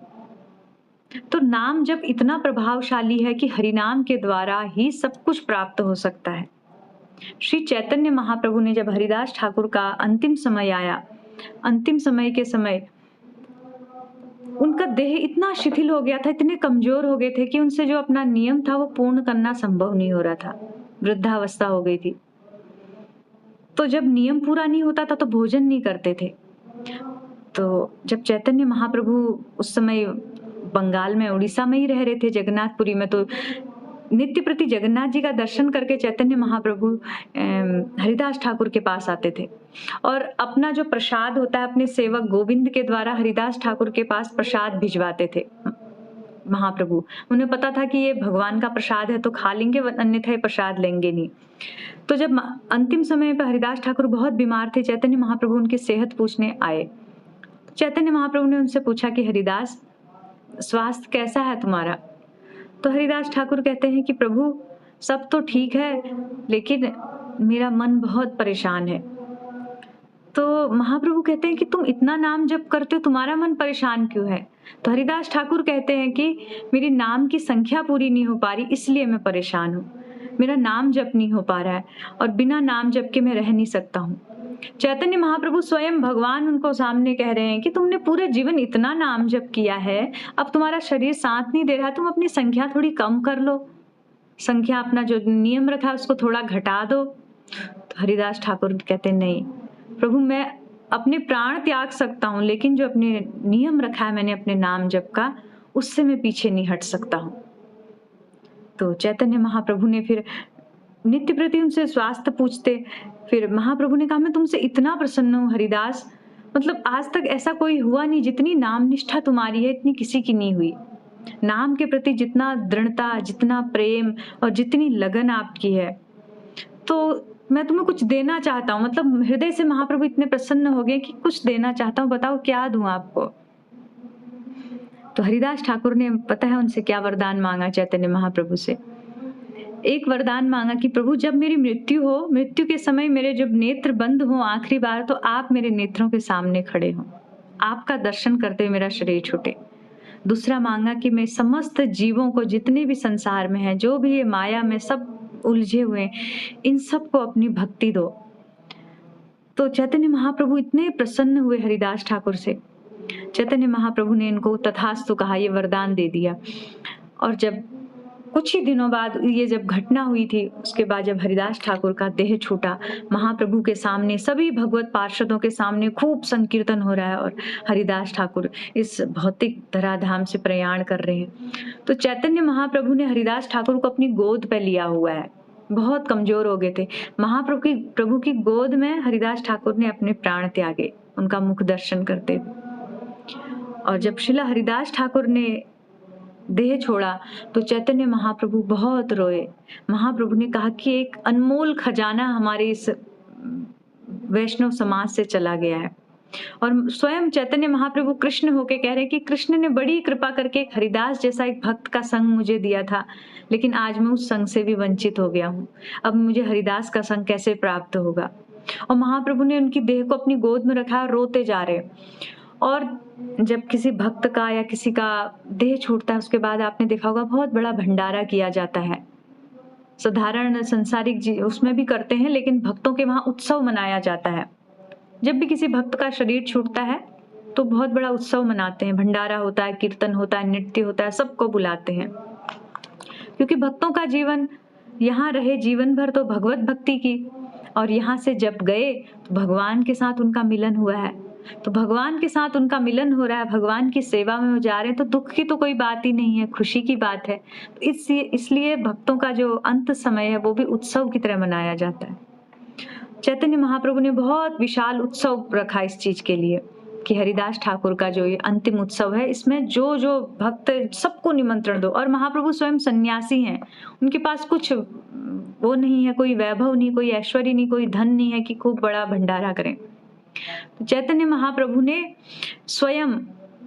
तो नाम जब इतना प्रभावशाली है कि हरिनाम के द्वारा ही सब कुछ प्राप्त हो सकता है। श्री चैतन्य महाप्रभु ने जब हरिदास ठाकुर का अंतिम समय आया, अंतिम समय के समय उनका देह इतना शिथिल हो गया था, इतने कमजोर हो गए थे कि उनसे जो अपना नियम था वो पूर्ण करना संभव नहीं हो रहा था। वृद्धावस्था हो गई थी, तो जब नियम पूरा नहीं होता था तो भोजन नहीं करते थे। तो जब चैतन्य महाप्रभु उस समय बंगाल में, उड़ीसा में ही रह रहे थे, जगन्नाथपुरी में, तो नित्य प्रति जगन्नाथ जी का दर्शन करके चैतन्य महाप्रभु हरिदास ठाकुर के पास आते थे और अपना जो प्रसाद होता है अपने सेवक गोविंद के द्वारा हरिदास ठाकुर के पास प्रसाद भिजवाते थे महाप्रभु। उन्हें पता था कि ये भगवान का प्रसाद है तो खा लेंगे, अन्यथा ये प्रसाद लेंगे नहीं। तो जब अंतिम समय पर हरिदास ठाकुर बहुत बीमार थे, चैतन्य महाप्रभु उनकी सेहत पूछने आए। चैतन्य महाप्रभु ने उनसे पूछा कि हरिदास, स्वास्थ्य कैसा है तुम्हारा? तो हरिदास ठाकुर कहते हैं कि प्रभु सब तो ठीक है, लेकिन मेरा मन बहुत परेशान है। तो महाप्रभु कहते हैं कि तुम इतना नाम जप करते हो, तुम्हारा मन परेशान क्यों है? तो हरिदास ठाकुर कहते हैं कि मेरी नाम की संख्या पूरी नहीं हो पा रही, इसलिए मैं परेशान हूँ। मेरा नाम जप नहीं हो पा रहा है और बिना नाम जप के मैं रह नहीं सकता हूँ। चैतन्य महाप्रभु स्वयं भगवान उनको सामने कह रहे हैं कि तुमने पूरे जीवन इतना नाम जप किया है, अब तुम्हारा शरीर साथ नहीं दे रहा, तुम अपनी संख्या थोड़ी कम कर लो, संख्या अपना जो नियम रखा है उसको थोड़ा घटा दो। तो हरिदास ठाकुर कहते नहीं प्रभु, मैं अपने प्राण त्याग सकता हूँ, लेकिन जो अपने नियम रखा है मैंने अपने नाम जप का, उससे मैं पीछे नहीं हट सकता हूँ। तो चैतन्य महाप्रभु ने फिर नित्य प्रति उनसे स्वास्थ्य पूछते। फिर महाप्रभु ने कहा मैं तुमसे इतना प्रसन्न हूँ हरिदास, मतलब आज तक ऐसा कोई हुआ नहीं, जितनी नाम निष्ठा तुम्हारी है इतनी किसी की नहीं हुई। नाम के प्रति जितना दृढ़ता, जितना प्रेम और जितनी लगन आपकी है, तो मैं तुम्हें कुछ देना चाहता हूँ। मतलब हृदय से महाप्रभु इतने प्रसन्न हो गए कि कुछ देना चाहता हूँ, बताओ क्या दूं आपको। तो हरिदास ठाकुर ने, पता है उनसे क्या वरदान मांगा चैतन्य महाप्रभु से? एक वरदान मांगा कि प्रभु जब मेरी मृत्यु हो, मृत्यु के समय मेरे जब नेत्र बंद हो आखिरी बार, तो आप मेरे नेत्रों के सामने खड़े हो, आपका दर्शन करते हुए मेरा शरीर छूटे। दूसरा मांगा कि मैं समस्त जीवों को, जितने भी संसार में हैं, जो भी ये माया में सब उलझे हुए, इन सबको अपनी भक्ति दो। तो चैतन्य महाप्रभु इतने प्रसन्न हुए हरिदास ठाकुर से, चैतन्य महाप्रभु ने इनको तथास्तु कहा, ये वरदान दे दिया। और जब कुछ ही दिनों बाद ये जब घटना हुई थी, उसके बाद जब हरिदास ठाकुर का देह छूटा, महाप्रभु के सामने, सभी भगवत पार्षदों के सामने खूब संकीर्तन हो रहा है और हरिदास ठाकुर इस भौतिक धराधाम से प्रयाण कर रहे हैं। तो चैतन्य महाप्रभु ने हरिदास ठाकुर को अपनी गोद पे लिया हुआ है, बहुत कमजोर हो गए थे। महाप्रभु की गोद में हरिदास ठाकुर ने अपने प्राण त्यागे, उनका मुख दर्शन करते। और जब श्रीला हरिदास ठाकुर ने देह छोड़ा तो चैतन्य महाप्रभु बहुत रोए। महाप्रभु ने कहा कि एक अनमोल खजाना हमारे इस वैष्णव समाज से चला गया है। और स्वयं चैतन्य महाप्रभु कृष्ण होके कह रहे हैं कि कृष्ण ने बड़ी कृपा करके एक हरिदास जैसा एक भक्त का संग मुझे दिया था, लेकिन आज मैं उस संग से भी वंचित हो गया हूँ। अब मुझे हरिदास का संग कैसे प्राप्त होगा। और महाप्रभु ने उनकी देह को अपनी गोद में रखा और रोते जा रहे। और जब किसी भक्त का या किसी का देह छूटता है, उसके बाद आपने देखा होगा बहुत बड़ा भंडारा किया जाता है। साधारण संसारिक उसमें भी करते हैं, लेकिन भक्तों के वहां उत्सव मनाया जाता है। जब भी किसी भक्त का शरीर छूटता है तो बहुत बड़ा उत्सव मनाते हैं, भंडारा होता है, कीर्तन होता है, नृत्य होता है, सबको बुलाते हैं। क्योंकि भक्तों का जीवन यहाँ रहे जीवन भर तो भगवत भक्ति की, और यहाँ से जब गए तो भगवान के साथ उनका मिलन हुआ है। तो भगवान के साथ उनका मिलन हो रहा है, भगवान की सेवा में वो जा रहे हैं, तो दुख की तो कोई बात ही नहीं है, खुशी की बात है। तो इसलिए भक्तों का जो अंत समय है वो भी उत्सव की तरह मनाया जाता है। चैतन्य महाप्रभु ने बहुत विशाल उत्सव रखा इस चीज के लिए कि हरिदास ठाकुर का जो ये अंतिम उत्सव है, इसमें जो जो भक्त सबको निमंत्रण दो। और महाप्रभु स्वयं सन्यासी हैं, उनके पास कुछ वो नहीं है, कोई वैभव नहीं, कोई ऐश्वर्य नहीं, कोई धन नहीं है कि खूब बड़ा भंडारा करें। तो चैतन्य महाप्रभु ने स्वयं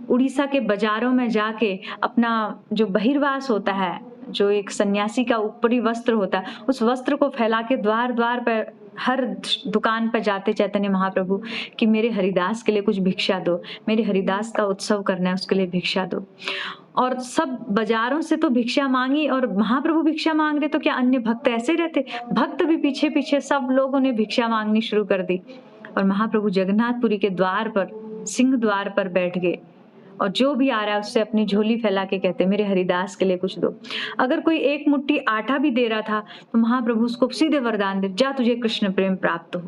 उड़ीसा के बाजारों में जाके अपना जो बहिर्वास होता है, जो एक सन्यासी का ऊपरी वस्त्र होता है, उस वस्त्र को फैला के द्वार द्वार पर हर दुकान पर जाते चैतन्य महाप्रभु कि मेरे हरिदास के लिए कुछ भिक्षा दो, मेरे हरिदास का उत्सव करना है, उसके लिए भिक्षा दो। और सब बाजारों से तो भिक्षा मांगी, और महाप्रभु भिक्षा मांग रहे तो क्या अन्य भक्त ऐसे रहते? भक्त भी पीछे पीछे सब लोगों ने भिक्षा मांगनी शुरू कर दी। और महाप्रभु जगन्नाथपुरी के द्वार पर, सिंह द्वार पर बैठ गए, और जो भी आ रहा है उससे अपनी झोली फैला के कहते मेरे हरिदास के लिए कुछ दो। अगर कोई एक मुट्ठी आटा भी दे रहा था तो महाप्रभु उसको सीधे वरदान दे, जा तुझे कृष्ण प्रेम प्राप्त हो।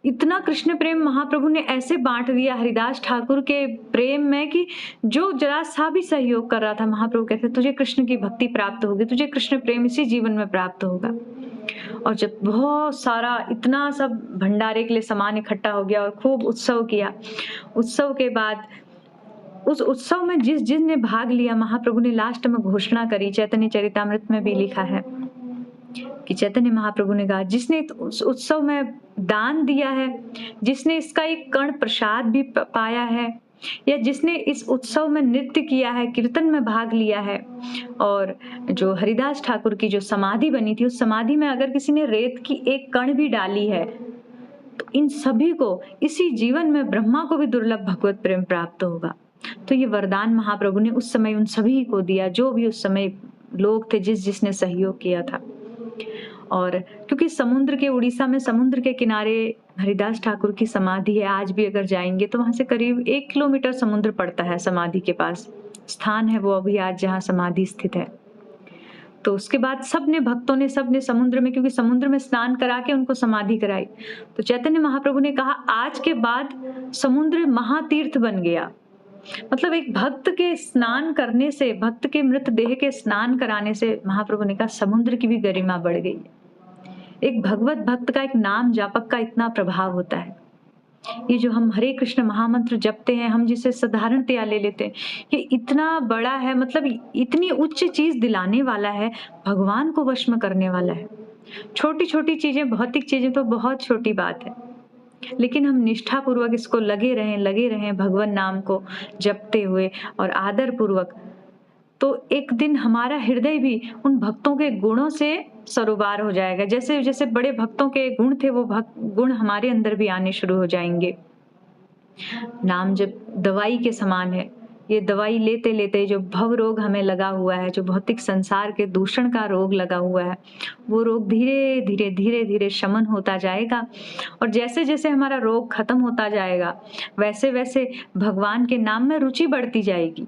इतना कृष्ण प्रेम महाप्रभु ने ऐसे बांट दिया हरिदास ठाकुर के प्रेम में कि जो जरा सा भी सहयोग कर रहा था, महाप्रभु कहते तुझे कृष्ण की भक्ति प्राप्त होगी, तुझे कृष्ण प्रेम इसी जीवन में प्राप्त होगा। और जब बहुत सारा इतना सब भंडारे के लिए सामान इकट्ठा हो गया और खूब उत्सव किया, उत्सव के बाद उस उत्सव में जिसने भाग लिया, महाप्रभु ने लास्ट में घोषणा करी, चैतन्य चरितामृत में भी लिखा है कि चैतन्य महाप्रभु ने कहा जिसने उस उत्सव में दान दिया है, जिसने इसका एक कण प्रसाद भी पाया है, या जिसने इस उत्सव में नृत्य किया है, कीर्तन में भाग लिया है, और जो हरिदास ठाकुर की जो समाधि बनी थी, उस समाधि में अगर किसी ने रेत की एक कण भी डाली है, तो इन सभी को इसी जीवन में ब्रह्मा को भी दुर्लभ भगवत प्रेम प्राप्त होगा। तो ये वरदान महाप्रभु ने उस समय उन सभी को दिया, जो भी उस समय लोग थे, जिसने सहयोग किया था। और क्योंकि समुद्र के, उड़ीसा में समुद्र के किनारे हरिदास ठाकुर की समाधि है, आज भी अगर जाएंगे तो वहां से करीब 1 किलोमीटर समुद्र पड़ता है, समाधि के पास स्थान है वो अभी आज जहाँ समाधि स्थित है। तो उसके बाद सबने भक्तों ने, सबने समुद्र में, क्योंकि समुद्र में स्नान करा के उनको समाधि कराई। तो चैतन्य महाप्रभु ने कहा आज के बाद समुद्र महातीर्थ बन गया। मतलब एक भक्त के स्नान करने से, भक्त के मृत देह के स्नान कराने से, महाप्रभु ने कहा समुद्र की भी गरिमा बढ़ गई। एक भगवत भक्त का, एक नाम जापक का इतना प्रभाव होता है। ये जो हम हरे कृष्ण महामंत्र जपते हैं, हम जिसे साधारणतया ले लेते हैं, ये इतना बड़ा है, मतलब इतनी उच्च चीज दिलाने वाला है, भगवान को वश में करने वाला है। छोटी छोटी चीजें, भौतिक चीजें तो बहुत छोटी बात है, लेकिन हम निष्ठा पूर्वक इसको लगे रहें भगवान नाम को जपते हुए और आदर पूर्वक, तो एक दिन हमारा हृदय भी उन भक्तों के गुणों से सरोबार हो जाएगा। जैसे जैसे बड़े भक्तों के गुण थे, वो गुण हमारे अंदर भी आने शुरू हो जाएंगे। नाम जब दवाई के समान है, ये दवाई लेते लेते जो भव रोग हमें लगा हुआ है, जो भौतिक संसार के दूषण का रोग लगा हुआ है, वो रोग धीरे धीरे धीरे धीरे शमन होता जाएगा। और जैसे जैसे हमारा रोग खत्म होता जाएगा, वैसे वैसे भगवान के नाम में रुचि बढ़ती जाएगी।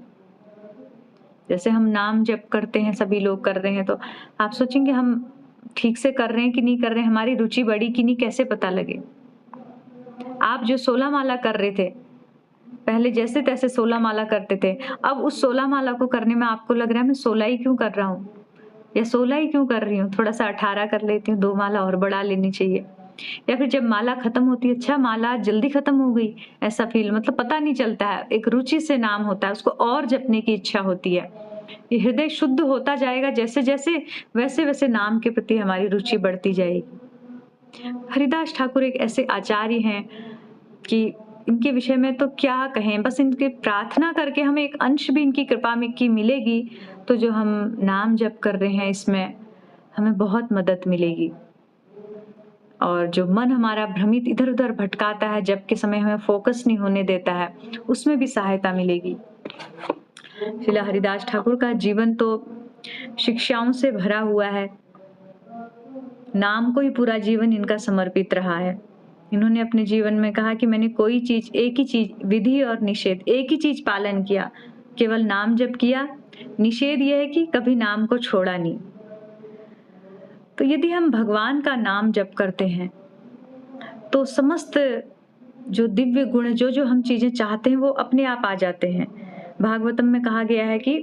जैसे हम नाम जप करते हैं, सभी लोग कर रहे हैं, तो आप सोचेंगे हम ठीक से कर रहे हैं कि नहीं कर रहे हैं, हमारी रुचि बढ़ी कि नहीं, कैसे पता लगे? आप जो 16 माला कर रहे थे पहले, जैसे तैसे 16 माला करते थे, अब उस 16 माला को करने में आपको लग रहा है मैं 16 ही क्यों कर रहा हूँ, या 16 ही क्यों कर रही हूँ, थोड़ा सा 18 कर लेती हूँ, 2 माला और बढ़ा लेनी चाहिए। या फिर जब माला खत्म होती है, अच्छा माला जल्दी खत्म हो गई, ऐसा फील, मतलब पता नहीं चलता है। एक रुचि से नाम होता है, उसको और जपने की इच्छा होती है। ये हृदय शुद्ध होता जाएगा जैसे जैसे, वैसे वैसे नाम के प्रति हमारी रुचि बढ़ती जाएगी। हरिदास ठाकुर एक ऐसे आचार्य हैं कि इनके विषय में तो क्या कहें, बस इनके प्रार्थना करके हमें एक अंश भी इनकी कृपा में की मिलेगी तो जो हम नाम जप कर रहे हैं इसमें हमें बहुत मदद मिलेगी। और जो मन हमारा भ्रमित इधर उधर भटकाता है, जब के समय हमें फोकस नहीं होने देता है, उसमें भी सहायता मिलेगी। श्रील हरिदास ठाकुर का जीवन तो शिक्षाओं से भरा हुआ है। नाम को ही पूरा जीवन इनका समर्पित रहा है। इन्होंने अपने जीवन में कहा कि मैंने कोई चीज, एक ही चीज, विधि और निषेध, एक ही चीज पालन किया, केवल नाम जप किया। निषेध यह है कि कभी नाम को छोड़ा नहीं। तो यदि हम भगवान का नाम जप करते हैं तो समस्त जो दिव्य गुण, जो जो हम चीजें चाहते हैं वो अपने आप आ जाते हैं। भागवतम में कहा गया है कि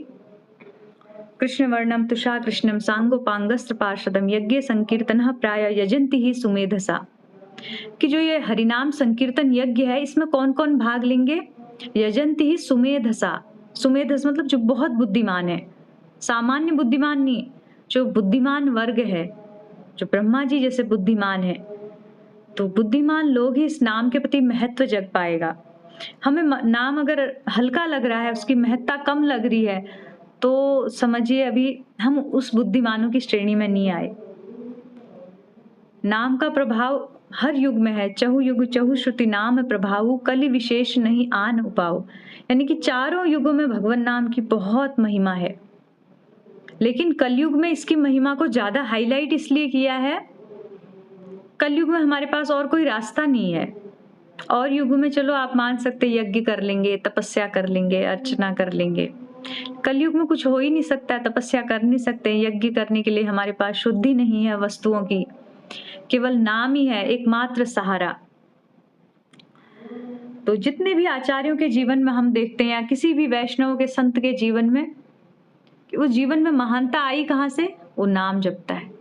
कृष्ण वर्णम तुषा कृष्णम सांगोपांगस्त्र पार्षदम यज्ञ संकीर्तन प्राय यजंती ही सुमेधसा, कि जो ये हरिनाम संकीर्तन यज्ञ है इसमें कौन कौन भाग लेंगे? यजंती ही सुमेधसा। सुमेधस मतलब जो बहुत बुद्धिमान है, सामान्य बुद्धिमान नहीं, जो बुद्धिमान वर्ग है, जो ब्रह्मा जी जैसे बुद्धिमान है। तो बुद्धिमान लोग ही इस नाम के प्रति महत्व जग पाएगा। हमें नाम अगर हल्का लग रहा है, उसकी महत्ता कम लग रही है, तो समझिए अभी हम उस बुद्धिमानों की श्रेणी में नहीं आए। नाम का प्रभाव हर युग में है। चहु युग चहु श्रुति नाम प्रभाव, कलि विशेष नहीं आन उपाव। यानी कि चारों युगों में भगवान नाम की बहुत महिमा है, लेकिन कलयुग में इसकी महिमा को ज्यादा हाईलाइट इसलिए किया है, कलयुग में हमारे पास और कोई रास्ता नहीं है। और युगों में चलो आप मान सकते यज्ञ कर लेंगे, तपस्या कर लेंगे, अर्चना कर लेंगे। कलयुग में कुछ हो ही नहीं सकता, तपस्या कर नहीं सकते, यज्ञ करने के लिए हमारे पास शुद्धि नहीं है वस्तुओं की, केवल नाम ही है एकमात्र सहारा। तो जितने भी आचार्यों के जीवन में हम देखते हैं या किसी भी वैष्णव के संत के जीवन में, वो जीवन में महानता आई कहाँ से? वो नाम जपता है।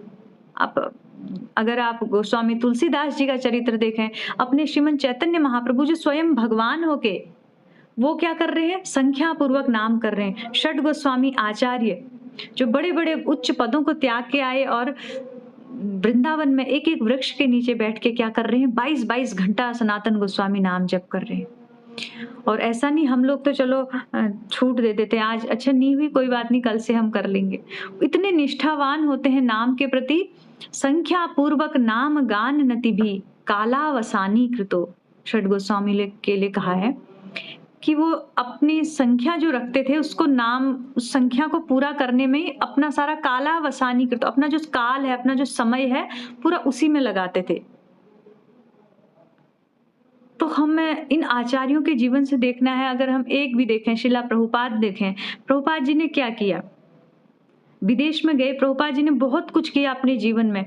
अगर आप गोस्वामी तुलसीदास जी का चरित्र देखें, अपने श्रीमन चैतन्य महाप्रभु जो स्वयं भगवान होके वो क्या कर रहे हैं? संख्या पूर्वक नाम कर रहे हैं। षड गोस्वामी आचार्य जो बड़े बड़े उच्च पदों को त्याग के आए और वृंदावन में एक एक वृक्ष के नीचे बैठ के क्या कर रहे हैं? 22-22 घंटा सनातन गोस्वामी नाम जप कर रहे हैं। और ऐसा नहीं हम लोग तो चलो छूट दे देते हैं, आज अच्छा नहीं हुई कोई बात नहीं, कल से हम कर लेंगे। इतने निष्ठावान होते हैं नाम के प्रति। संख्या पूर्वक नाम गान नति भी कालावसानी कृतो। षड गोस्वामी के लिए कहा है कि वो अपनी संख्या जो रखते थे उसको नाम, उस संख्या को पूरा करने में अपना सारा कालावसानी कृतो, अपना जो काल है, अपना जो समय है, पूरा उसी में लगाते थे। तो हमें इन आचार्यों के जीवन से देखना है। अगर हम एक भी देखें, शिला प्रभुपाद देखें, प्रभुपाद जी ने क्या किया? विदेश में गए, प्रभुपाद जी ने बहुत कुछ किया अपने जीवन में।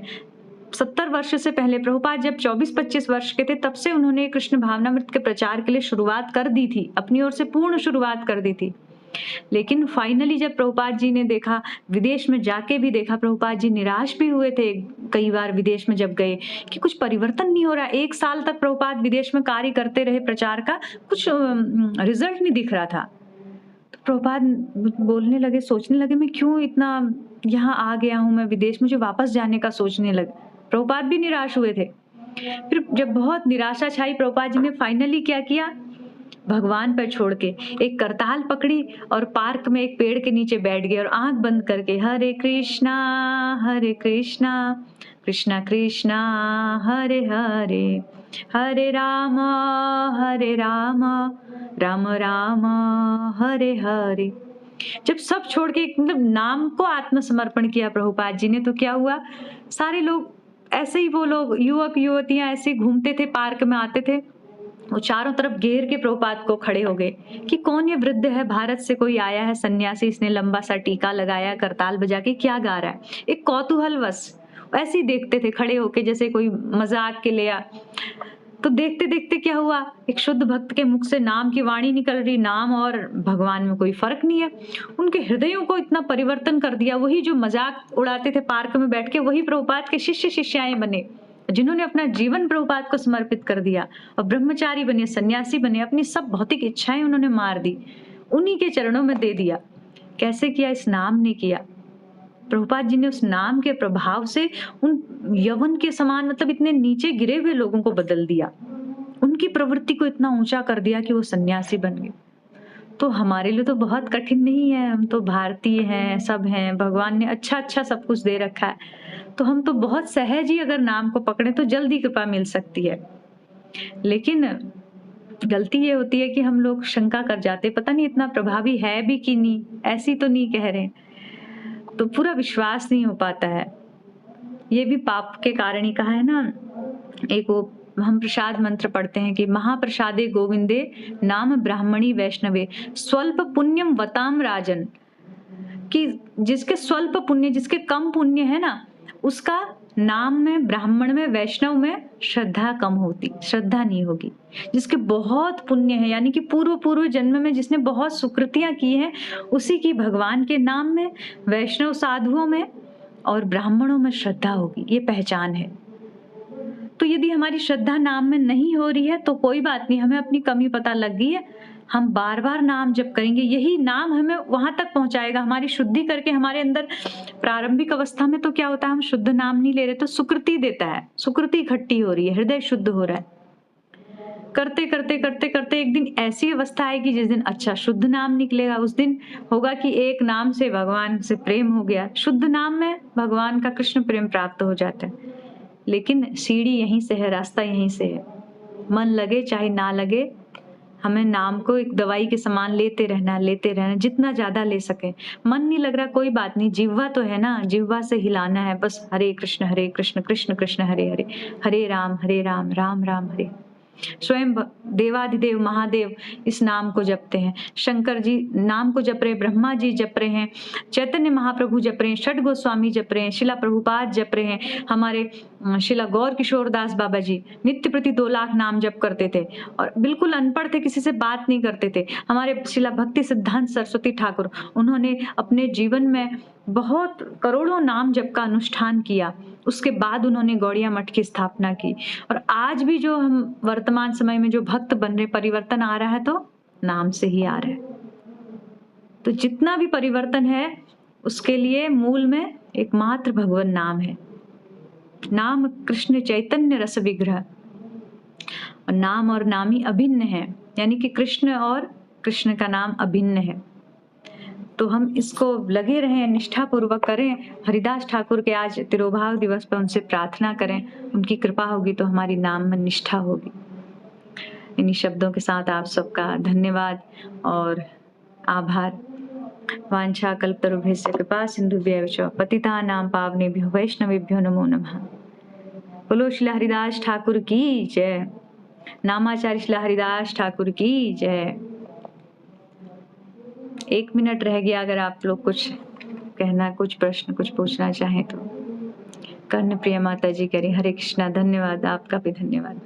70 वर्ष से पहले प्रभुपाद जब 24-25 वर्ष के थे तब से उन्होंने कृष्ण भावनामृत के प्रचार के लिए शुरुआत कर दी थी, अपनी ओर से पूर्ण शुरुआत कर दी थी। लेकिन फाइनली जब प्रभुपाद जी ने देखा, विदेश में जाके भी देखा, प्रभुपाद जी निराश भी हुए थे कई बार विदेश में जब गए कि कुछ परिवर्तन नहीं हो रहा। 1 साल तक प्रभुपाद विदेश में कार्य करते रहे प्रचार का, कुछ रिजल्ट नहीं दिख रहा था। तो प्रभुपाद बोलने लगे, सोचने लगे मैं क्यों इतना यहाँ आ गया हूँ, मैं विदेश, मुझे वापस जाने का सोचने लगे। प्रभुपाद भी निराश हुए थे। फिर जब बहुत निराशा छाई, प्रभुपाद जी ने फाइनली क्या किया? भगवान पर छोड़ के एक करताल पकड़ी और पार्क में एक पेड़ के नीचे बैठ गए और आंख बंद करके हरे कृष्णा कृष्णा कृष्णा हरे हरे, हरे राम राम राम हरे हरे। जब सब छोड़ के मतलब नाम को आत्मसमर्पण किया प्रभुपाद जी ने, तो क्या हुआ? सारे लोग ऐसे ही, वो लोग युवक युवतियां ऐसे घूमते थे, पार्क में आते थे, वो चारों तरफ घेर के प्रभुपाद को खड़े हो गए कि कौन ये वृद्ध है, भारत से कोई आया है सन्यासी, इसने लंबा सा टीका लगाया, करताल बजा के क्या गा रहा है। एक कौतूहलवश ऐसे ही देखते थे खड़े होके, जैसे कोई मजाक के लिए। तो देखते देखते क्या हुआ? एक शुद्ध भक्त के मुख से नाम की वाणी निकल रही, नाम और भगवान में कोई फर्क नहीं है। उनके हृदयों को इतना परिवर्तन कर दिया। वही जो मजाक उड़ाते थे पार्क में बैठ के, वही प्रभुपाद के शिष्य शिष्याएं बने, जिन्होंने अपना जीवन प्रभुपाद को समर्पित कर दिया और ब्रह्मचारी बने, सन्यासी बने, अपनी सब भौतिक इच्छाएं उन्होंने मार दी, उन्हीं के चरणों में दे दिया। कैसे किया? इस नाम ने किया। प्रभुपाद जी ने उस नाम के प्रभाव से उन यवन के समान मतलब इतने नीचे गिरे हुए लोगों को बदल दिया, उनकी प्रवृत्ति को इतना ऊंचा कर दिया कि वो सन्यासी बन गए। तो हमारे लिए तो बहुत कठिन नहीं है, हम तो भारतीय हैं, सब हैं, भगवान ने अच्छा अच्छा सब कुछ दे रखा है, तो हम तो बहुत सहज ही अगर नाम को पकड़े तो जल्दी कृपा मिल सकती है। लेकिन गलती ये होती है कि हम लोग शंका कर जाते, पता नहीं इतना प्रभावी है भी कि नहीं, ऐसी तो नहीं कह रहे, तो पूरा विश्वास नहीं हो पाता है। ये भी पाप के कारण ही कहा है ना। एक वो हम प्रसाद मंत्र पढ़ते हैं कि महाप्रसादे गोविंदे नाम ब्राह्मणी वैष्णवे स्वल्प पुण्यम वताम राजन, कि जिसके स्वल्प पुण्य, जिसके कम पुण्य है ना, उसका नाम में, ब्राह्मण में, वैष्णव में श्रद्धा कम होती, श्रद्धा नहीं होगी। जिसके बहुत पुण्य है, यानी कि पूर्व पूर्व जन्म में जिसने बहुत सुकृतियां की हैं, उसी की भगवान के नाम में, वैष्णव साधुओं में और ब्राह्मणों में श्रद्धा होगी। ये पहचान है। तो यदि हमारी श्रद्धा नाम में नहीं हो रही है तो कोई बात नहीं, हमें अपनी कमी पता लग गई है, हम बार बार नाम जप करेंगे, यही नाम हमें वहां तक पहुंचाएगा, हमारी शुद्धि करके। हमारे अंदर प्रारंभिक अवस्था में तो क्या होता है, हम शुद्ध नाम नहीं ले रहे तो सुकृति देता है, सुकृति इकट्ठी हो रही है, हृदय शुद्ध हो रहा है। करते करते करते करते एक दिन ऐसी अवस्था आएगी जिस दिन अच्छा शुद्ध नाम निकलेगा, उस दिन होगा कि एक नाम से भगवान से प्रेम हो गया। शुद्ध नाम में भगवान का कृष्ण प्रेम प्राप्त हो जाता है। लेकिन सीढ़ी यहीं से है, रास्ता यहीं से है। मन लगे चाहे ना लगे, हमें नाम को एक दवाई के समान लेते रहना, जितना ज्यादा ले सके। मन नहीं लग रहा, कोई बात नहीं, जिह्वा तो है ना, जिह्वा से हिलाना है बस। हरे कृष्ण कृष्ण कृष्ण हरे हरे, हरे राम राम राम हरे। स्वयं देवाधिदेव महादेव इस नाम को जपते हैं, शंकर जी नाम को जप रहे, ब्रह्मा जी जप रहे हैं, चैतन्य महाप्रभु जप रहे हैं, षड गोस्वामी जप रहे हैं, शिला प्रभुपाद जप रहे हैं, हमारे शिला गौर किशोर दास बाबा जी नित्य प्रति 2 लाख नाम जप करते थे और बिल्कुल अनपढ़ थे, किसी से बात नहीं करते थे। हमारे शिला भक्ति सिद्धांत सरस्वती ठाकुर, उन्होंने अपने जीवन में बहुत करोड़ों नाम जप का अनुष्ठान किया, उसके बाद उन्होंने गौड़िया मठ की स्थापना की। और आज भी जो हम वर्तमान समय में जो भक्त बन रहे, परिवर्तन आ रहा है तो नाम से ही आ रहा है। तो जितना भी परिवर्तन है उसके लिए मूल में एकमात्र भगवान नाम है। नाम कृष्ण चैतन्य रस विग्रह, और नाम और नामी अभिन्न है, यानी कि कृष्ण और कृष्ण का नाम अभिन्न है। तो हम इसको लगे रहें, निष्ठा पूर्वक करें। हरिदास ठाकुर के आज तिरोभाव दिवस पर उनसे प्रार्थना करें, उनकी कृपा होगी तो हमारी नाम में निष्ठा होगी। इन्हीं शब्दों के साथ आप सबका धन्यवाद और आभार। वांछा कल्पतरुभ्यश्च कृपा सिन्धुभ्यैव च पतितानां पावनेभ्यो वैष्णवेभ्यो नमो नमः। बोलो श्री हरिदास ठाकुर की जय, नामाचार्य श्री हरिदास ठाकुर की जय। 1 मिनट रह गया, अगर आप लोग कुछ कहना, कुछ प्रश्न, कुछ पूछना चाहें तो। कर्ण प्रिय माता जी करें। हरे कृष्णा। धन्यवाद, आपका भी धन्यवाद।